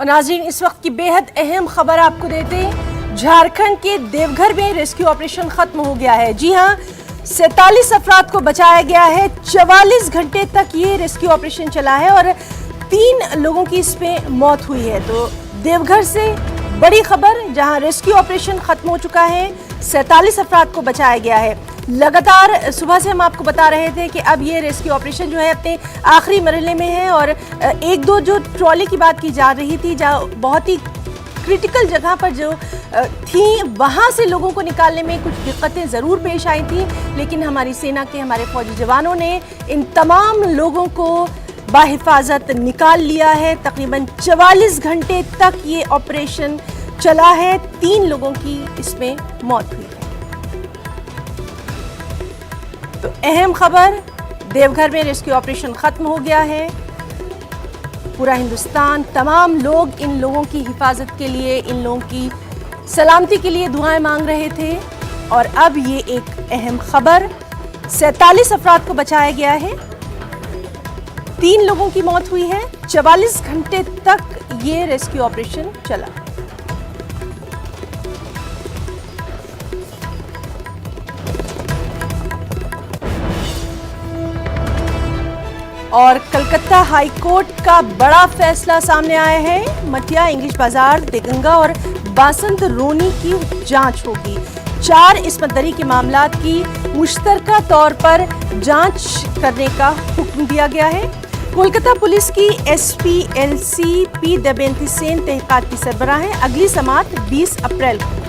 और नाज़रीन, इस वक्त की बेहद अहम खबर आपको देते हैं। झारखंड के देवघर में रेस्क्यू ऑपरेशन खत्म हो गया है। जी हां, 47 अफराद को बचाया गया है। 44 घंटे तक ये रेस्क्यू ऑपरेशन चला है और 3 लोगों की इसमें मौत हुई है। तो देवघर से बड़ी खबर, जहां रेस्क्यू ऑपरेशन खत्म हो चुका है, 47 अफराद को बचाया गया है। लगातार सुबह से हम आपको बता रहे थे कि अब ये रेस्क्यू ऑपरेशन जो है अपने आखिरी मरहले में है और एक दो जो ट्रॉली की बात की जा रही थी, जहाँ बहुत ही क्रिटिकल जगह पर जो थी, वहाँ से लोगों को निकालने में कुछ दिक्कतें ज़रूर पेश आई थी, लेकिन हमारी सेना के, हमारे फौजी जवानों ने इन तमाम लोगों को बाहिफाजत निकाल लिया है। तकरीबन 44 घंटे तक ये ऑपरेशन चला है। 3 लोगों की इसमें मौत हुई है। तो अहम खबर, देवघर में रेस्क्यू ऑपरेशन खत्म हो गया है। पूरा हिंदुस्तान, तमाम लोग इन लोगों की हिफाजत के लिए, इन लोगों की सलामती के लिए दुआएं मांग रहे थे और अब ये एक अहम खबर, 47 अफराद को बचाया गया है। 3 लोगों की मौत हुई है। 44 घंटे तक ये रेस्क्यू ऑपरेशन चला। और कलकत्ता हाई कोर्ट का बड़ा फैसला सामने आया है। मटिया, इंग्लिश बाजार, देगंगा और बासंत रोनी की जांच होगी। 4 इस्मतदरी के मामलात की मुश्तरका तौर पर जांच करने का हुक्म दिया गया है। कोलकाता पुलिस की SP LC P. Damayanti Sen तहकीकात की सरबराह है। अगली समाअत 20 अप्रैल को।